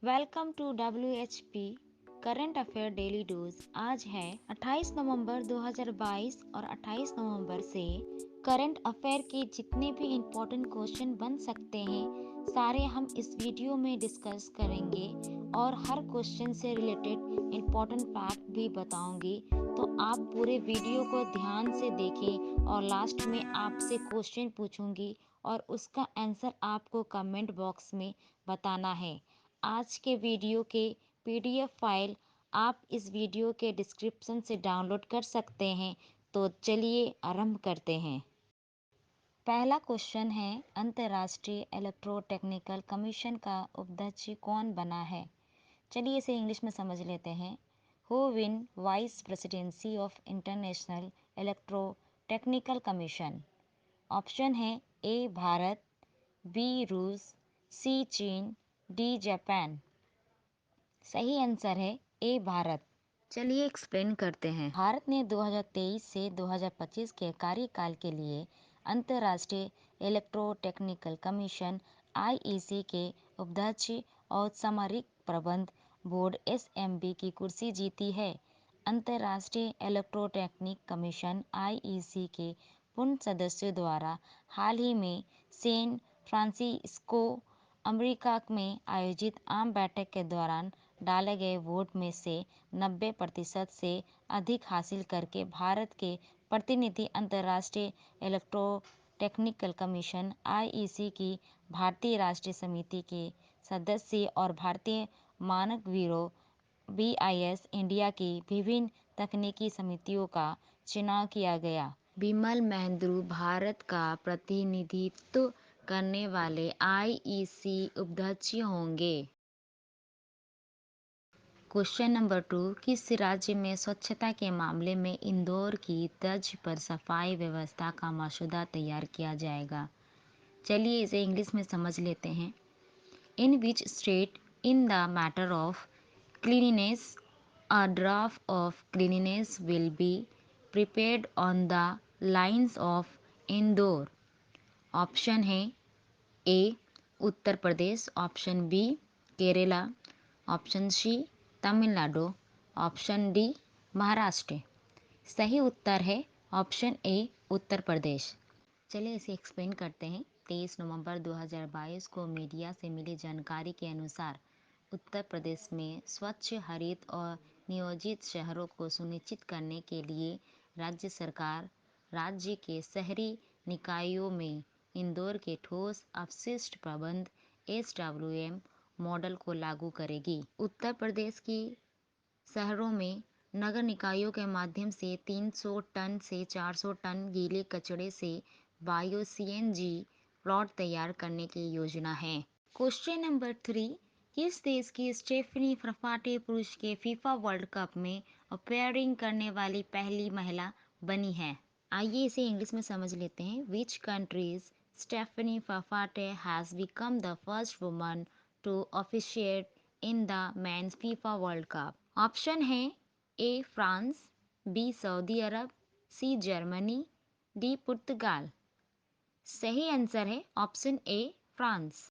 Welcome to WHP current affair daily dose. आज है 28 नवंबर 2022 और 28 नवंबर से करंट अफेयर के जितने भी इम्पोर्टेंट क्वेश्चन बन सकते हैं सारे हम इस वीडियो में डिस्कस करेंगे और हर क्वेश्चन से रिलेटेड इम्पोर्टेंट फैक्ट भी बताऊंगी। तो आप पूरे वीडियो को ध्यान से देखें और लास्ट में आपसे क्वेश्चन पूछूंगी और उसका आंसर आपको कमेंट बॉक्स में बताना है। आज के वीडियो के PDF फाइल आप इस वीडियो के डिस्क्रिप्शन से डाउनलोड कर सकते हैं। तो चलिए आरंभ करते हैं। पहला क्वेश्चन है, अंतर्राष्ट्रीय इलेक्ट्रोटेक्निकल कमीशन का उपाध्यक्ष कौन बना है? चलिए इसे इंग्लिश में समझ लेते हैं। Who win vice presidency of international electrotechnical commission? Option है ए भारत, बी रूस, सी चीन, डी जापान। सही आंसर है ए भारत। चलिए एक्सप्लेन करते हैं। भारत ने 2023 से 2025 के कार्यकाल के लिए अंतर्राष्ट्रीय इलेक्ट्रोटेक्निकल कमीशन IEC के उपाध्यक्ष और सामरिक प्रबंध बोर्ड SMB की कुर्सी जीती है। अंतर्राष्ट्रीय इलेक्ट्रोटेक्निक कमीशन IEC के पूर्ण सदस्यों द्वारा हाल ही में सैन फ्रांसिस्को अमेरिका में आयोजित आम बैठक के दौरान डाले गए वोट में से 90% से अधिक हासिल करके भारत के प्रतिनिधि अंतर्राष्ट्रीय इलेक्ट्रोटेक्निकल कमीशन IEC की भारतीय राष्ट्रीय समिति के सदस्य और भारतीय मानक ब्यूरो BIS इंडिया की विभिन्न तकनीकी समितियों का चुनाव किया गया। बिमल महेंद्रू भारत का प्रतिनिधित्व करने वाले IEC उपाध्यक्ष होंगे। क्वेश्चन नंबर 2, किस राज्य में स्वच्छता के मामले में इंदौर की तर्ज पर सफाई व्यवस्था का मसौदा तैयार किया जाएगा? चलिए इसे इंग्लिश में समझ लेते हैं। In which state in the matter of cleanliness a draft of cleanliness will be prepared on the lines of Indore? Option है A Uttar Pradesh, option B Kerala, option C Tamil Nadu, option D Maharashtra. सही उत्तर है ऑप्शन ए उत्तर प्रदेश। चलिए इसे एक्सप्लेन करते हैं। 23 नवंबर 2022 को मीडिया से मिली जानकारी के अनुसार उत्तर प्रदेश में स्वच्छ, हरित और नियोजित शहरों को सुनिश्चित करने के लिए राज्य सरकार राज्य के शहरी निकायों में इंदौर के ठोस अपशिष्ट प्रबंध SWM मॉडल को लागू करेगी। उत्तर प्रदेश की शहरों में नगर निकायों के माध्यम से 300 टन से 400 टन गीले कचड़े से बायो CNG प्लॉट तैयार करने की योजना है। क्वेश्चन नंबर 3, किस देश की स्टेफनी फर्नांडिस पुरुष के फीफा वर्ल्ड कप में अपियरिंग करने वाली पहली महिला बनी है? आइए इसे इंग्लिश में समझ लेते हैं। Which countries Stephanie Fernandes has become the first woman to officiate in the men's FIFA World Cup? Option है A France, B Saudi Arab, C Germany, D पुर्तगाल। सही आंसर है option A France.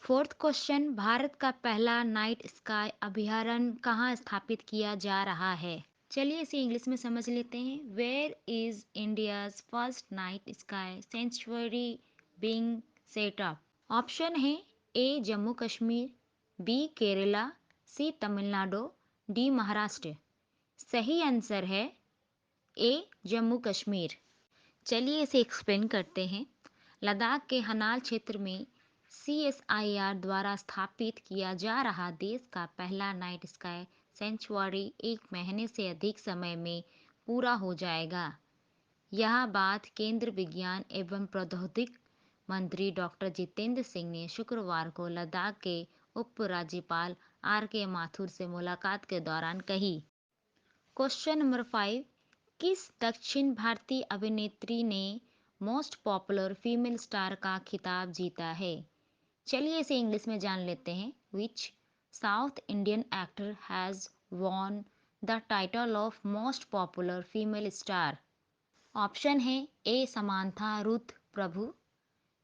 Fourth question, Bharat का पहला night sky अभयारण्य कहाँ स्थापित किया जा रहा है? चलिए इसे इंग्लिश में समझ लेते हैं। Where is India's first night sky century being set up? Option है A Jammu Kashmir, B Kerala, C Tamil Nadu, D Maharashtra. सही आंसर है ए जम्मू कश्मीर। चलिए इसे एक्सप्लेन करते हैं। लद्दाख के हनाल क्षेत्र में CSIR द्वारा स्थापित किया जा रहा देश का पहला नाइट स्काई सेंचुरी 1 महीने से अधिक समय में पूरा हो जाएगा। यह बात केंद्रीय विज्ञान एवं प्रौद्योगिकी मंत्री डॉक्टर जितेंद्र सिंह ने शुक्रवार को लद्दाख के उपराज्यपाल RK माथुर से मुलाकात के दौरान कही। क्वेश्चन नंबर 5, किस दक्षिण भारतीय अभिनेत्री ने मोस्ट पॉपुलर फीमेल स्टार का खिताब जीता है? चलिए इसे इंग्लिश में जान लेते हैं। Which South Indian actor has won the title of most popular female star? Option है A Samantha Ruth Prabhu,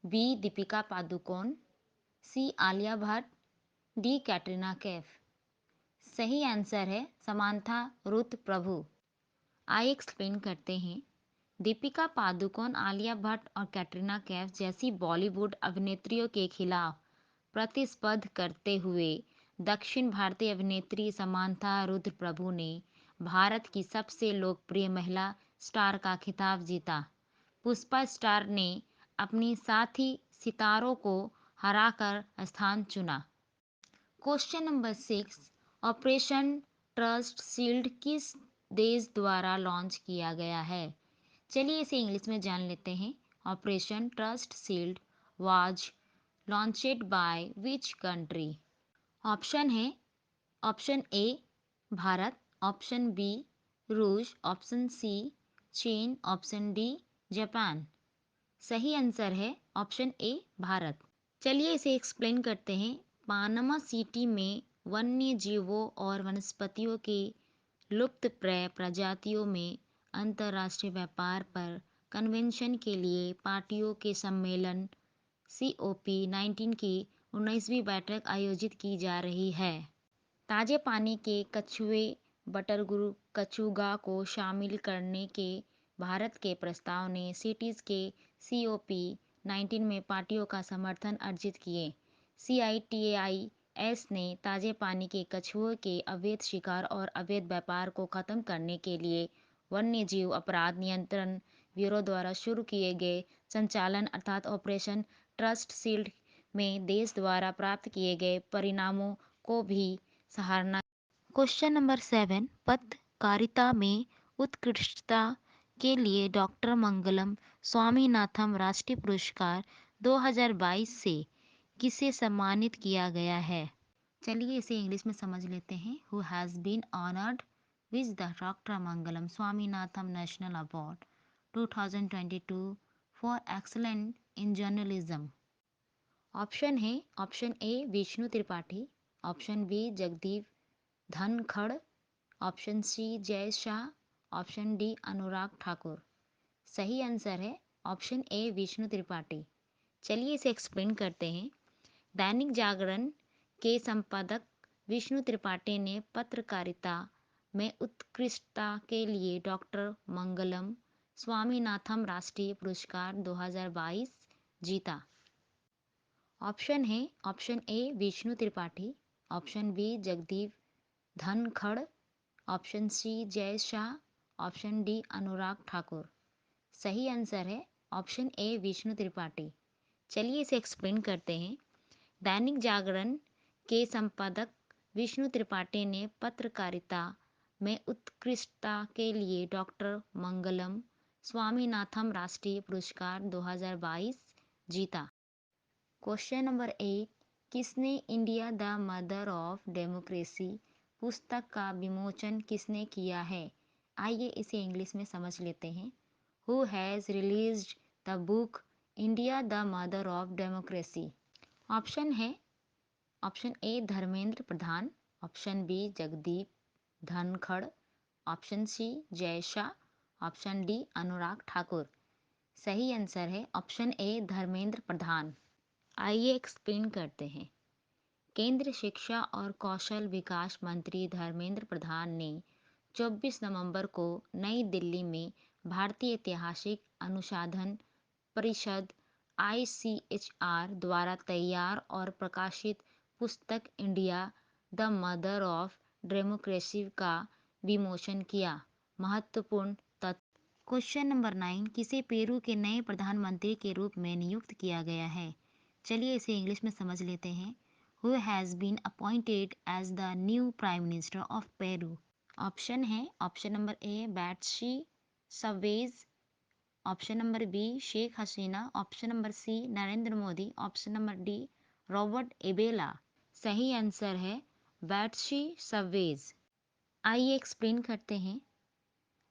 B Deepika Padukone, C Alia Bhatt, D Katrina Kaif. सही आंसर है समांथा रुथ प्रभु। आइए एक्सप्लेन करते हैं। दीपिका पादुकोण, आलिया भट्ट और कैटरीना कैफ जैसी बॉलीवुड अभिनेत्रियों के खिलाफ प्रतिस्पर्धा करते हुए दक्षिण भारतीय अभिनेत्री समांथा रुद्र प्रभु ने भारत की सबसे लोकप्रिय महिला स्टार का खिताब जीता। पुष्पा स्टार ने अपनी साथी सितारों को हराकर स्थान चुना। Question number 6, operation trust shield किस देश द्वारा लॉन्च किया गया है? चलिए इसे इंग्लिश में जान लेते हैं। Operation trust shield was launched by which country? Option है option A Bharat, option B रूस, ऑप्शन सी चीन, ऑप्शन डी जापान। सही आंसर है ऑप्शन ए भारत। चलिए इसे एक्सप्लेन करते हैं। पानामा सिटी में वन्य जीवों और वनस्पतियों के लुप्तप्राय प्रजातियों में अंतर्राष्ट्रीय व्यापार पर कन्वेंशन के लिए पार्टियों के सम्मेलन COP19 की 19वीं बैठक आयोजित की जा रही है। ताजे पानी के कछुए बटरगुरु कछुगा को शामिल करने के भारत के प्रस्ताव ने सिटीज के COP19 में पार्टियों का समर्थन अर्जित किए। CITES ने ताजे पानी के कछुओं के अवैध शिकार और अवैध व्यापार को खत्म करने के लिए वन्यजीव अपराध नियंत्रण ब्यूरो द्वारा शुरू किए गए संचालन अर्थात ऑपरेशन ट्रस्ट शील्ड में देश द्वारा प्राप्त किए गए परिणामों को भी सराहना। क्वेश्चन नंबर 7, पत्रकारिता में उत्कृष्टता के लिए डॉक्टर मंगलम स्वामीनाथन राष्ट्रीय पुरस्कार 2022 से किसे सम्मानित किया गया है? चलिए इसे इंग्लिश में समझ लेते हैं। Who has been honoured with the doctor Mangalam Swaminathan national award 2022 for excellent in journalism. Option है option A Vishnu Tripathi, option B Jagdeep Dhankhar, option C Jay Shah, option D Anurag Thakur. सही आंसर है ऑप्शन ए विष्णु त्रिपाठी। चलिए इसे एक्सप्लेन करते हैं। दैनिक जागरण के संपादक विष्णु त्रिपाठी ने पत्रकारिता में उत्कृष्टता के लिए डॉक्टर मंगलम स्वामीनाथन राष्ट्रीय पुरस्कार 2022 जीता। ऑप्शन है option A Vishnu Tripathi, option B Jagdeep Dhankhar, option C Jay Shah, option D Anurag Thakur. सही आंसर है ऑप्शन ए विष्णु त्रिपाठी। चलिए इसे एक्सप्लेन करते हैं। दैनिक जागरण के संपादक विष्णु त्रिपाठी ने पत्रकारिता में उत्कृष्टता के लिए डॉक्टर मंगलम स्वामीनाथन राष्ट्रीय पुरस्कार 2022 जीता। क्वेश्चन नंबर 8, किसने India the mother of democracy पुस्तक का विमोचन किसने किया है? आइए इसे इंग्लिश में समझ लेते हैं। Who has released the book India the mother of democracy? Option है option A Dharmendra Pradhan, option B Jagdeep Dhankhar, option C Jay Shah, option D Anurag Thakur. सही आंसर है ऑप्शन ए धर्मेंद्र प्रधान। आइए एक्सप्लेन करते हैं। केंद्र शिक्षा और कौशल विकास मंत्री धर्मेंद्र प्रधान ने 24 नवंबर को नई दिल्ली में भारतीय ऐतिहासिक अनुसंधान परिषद ICHR द्वारा तैयार और प्रकाशित पुस्तक India the mother of democracy का विमोचन किया। महत्वपूर्ण तथ्य। क्वेश्चन नंबर 9, किसे पेरू के नए प्रधानमंत्री के रूप में नियुक्त किया गया है? चलिए इसे इंग्लिश में समझ लेते हैं। Who has been appointed as the new Prime Minister of Peru? Option है option number A Betssy Chavez, option number B Sheikh Hasina, option number C Narendra Modi, option number D Robert Abela. सही आंसर है बैट्शी सवेज। आइए explain करते हैं।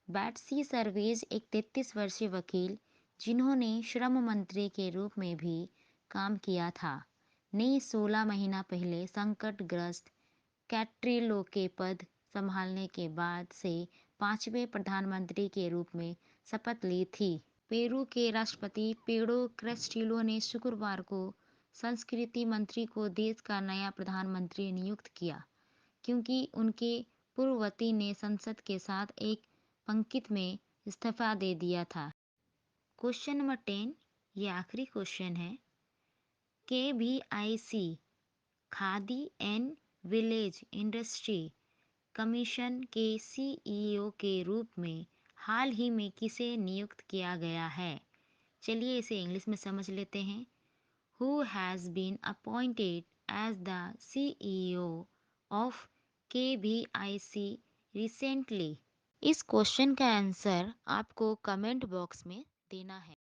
बैट्सी surveys एक 33 वर्षीय वकील जिन्होंने श्रम मंत्री के रूप में भी काम किया था, ने 16 महीना पहले संकटग्रस्त कैट्रिलो के पद संभालने के बाद से 5वें प्रधानमंत्री के रूप में शपथ ली थी। पेरू के राष्ट्रपति पेड्रो कैस्टिलो ने शुक्रवार को संस्कृति मंत्री को देश का नया प्रधानमंत्री नियुक्त किया, क्योंकि उनके पूर्ववर्ती ने संसद के साथ एक पंक्ति में इस्तीफा दे दिया था। क्वेश्चन नंबर 10, ये आखिरी क्वेश्चन है। KVIC khadi and village industry commission के CEO के रूप में हाल ही में किसे नियुक्त किया गया है? चलिए इसे इंग्लिश में समझ लेते हैं। Who has been appointed as the CEO of KVIC recently? इस क्वेश्चन का आंसर आपको कमेंट बॉक्स में देना है।